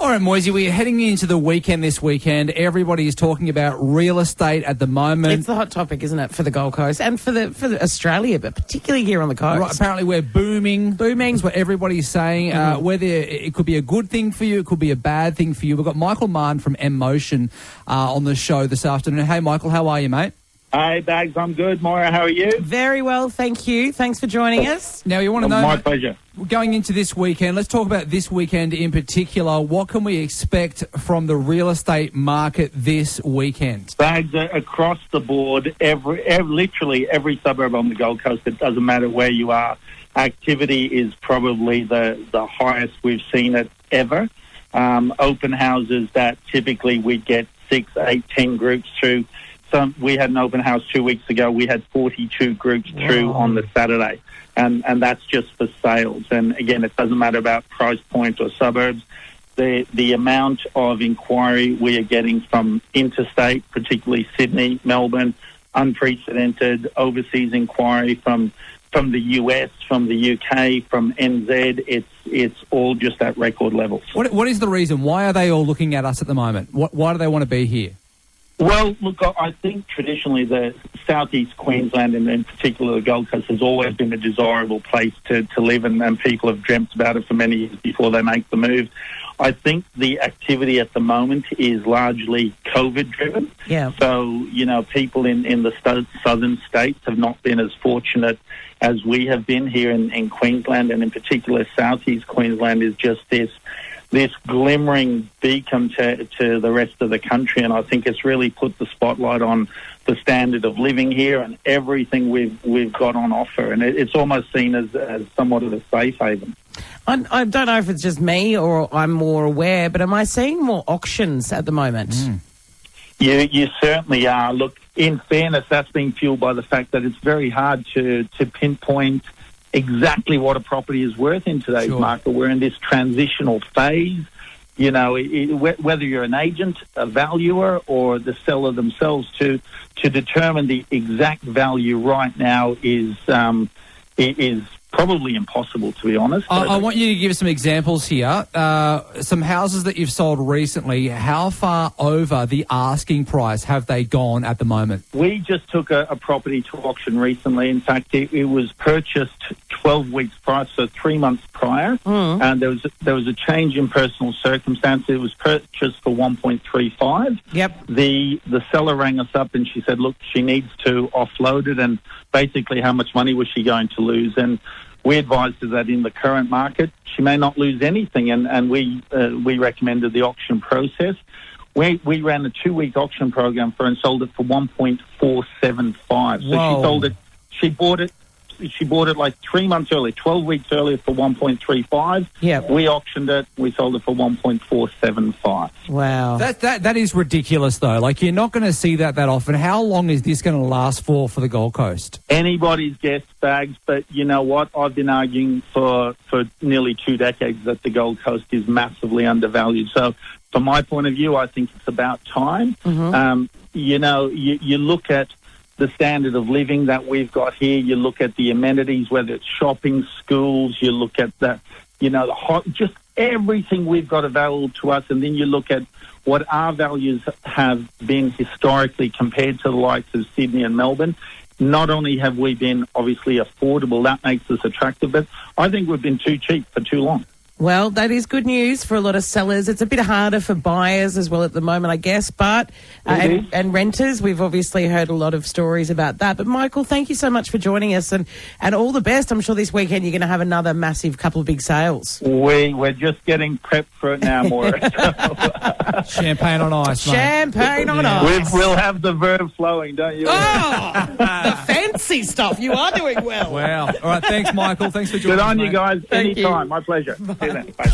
All right, Moisey, we're heading into the weekend this weekend. Everybody is talking about real estate at the moment. It's the hot topic, isn't it, for the Gold Coast and for Australia, but particularly here on the coast. Right, apparently we're booming. Booming is what everybody's saying. Whether it could be a good thing for you, it could be a bad thing for you. We've got Michael Mahon from Moyra on the show this afternoon. Hey, Michael, how are you, mate? Hey, Baggs, I'm good. Moyra, how are you? Very well, thank you. Thanks for joining us. Now, you want to know... My pleasure. Going into this weekend, let's talk about this weekend in particular. What can we expect from the real estate market this weekend? Baggs, across the board, literally every suburb on the Gold Coast, it doesn't matter where you are, activity is probably the highest we've seen it ever. Open houses that typically we'd get 6, 8, 10 groups through. We had an open house 2 weeks ago. We had 42 groups through on the Saturday, and that's just for sales. And again, it doesn't matter about price point or suburbs. The amount of inquiry we are getting from interstate, particularly Sydney, Melbourne, unprecedented overseas inquiry from the US, from the UK, from NZ. It's all just at record levels. What is the reason? Why are they all looking at us at the moment? Why do they want to be here? Well, look, I think traditionally the South East Queensland and in particular the Gold Coast has always been a desirable place to live, and people have dreamt about it for many years before they make the move. I think the activity at the moment is largely COVID-driven. Yeah. So, people in the southern states have not been as fortunate as we have been here in Queensland, and in particular South East Queensland is just this glimmering beacon to the rest of the country, and I think it's really put the spotlight on the standard of living here and everything we've got on offer, and it's almost seen as somewhat of a safe haven. I don't know if it's just me or I'm more aware, but am I seeing more auctions at the moment? You certainly are. Look, in fairness, that's being fueled by the fact that it's very hard to pinpoint exactly what a property is worth in today's market. We're in this transitional phase. Whether you're an agent, a valuer, or the seller themselves, to determine the exact value right now is probably impossible, to be honest. I want you to give some examples here. Some houses that you've sold recently, how far over the asking price have they gone at the moment? We just took a property to auction recently. In fact, it was purchased 12 weeks prior, so 3 months prior. And there was a change in personal circumstance. It was purchased for 1.35. Yep. The seller rang us up and she said, look, she needs to offload it, and basically how much money was she going to lose. And we advised her that in the current market, she may not lose anything, and we recommended the auction process. We ran a 2-week auction program for her and sold it for 1.475. So Whoa. she sold it. She bought it like 3 months early, 12 weeks earlier for 1.35. Yeah. We auctioned it. We sold it for 1.475. Wow. That is ridiculous, though. Like, you're not going to see that often. How long is this going to last for the Gold Coast? Anybody's guess, Baggs, but you know what? I've been arguing for nearly 2 decades that the Gold Coast is massively undervalued. So from my point of view, I think it's about time. You look at the standard of living that we've got here. You look at the amenities, whether it's shopping, schools. You look at just everything we've got available to us, and then you look at what our values have been historically compared to the likes of Sydney and Melbourne. Not only have we been obviously affordable, that makes us attractive, but I think we've been too cheap for too long. Well, that is good news for a lot of sellers. It's a bit harder for buyers as well at the moment, I guess, but and renters. We've obviously heard a lot of stories about that. But, Michael, thank you so much for joining us, and all the best. I'm sure this weekend you're going to have another massive couple of big sales. We're just getting prepped for it now, Moyra. Champagne on ice, mate. Champagne on ice. We'll have the verb flowing, don't you? Oh, the fancy stuff. You are doing well. Wow. All right, thanks, Michael. Thanks for joining us. Good on you mate. guys. Thank Anytime. you. My pleasure. See you then. Bye.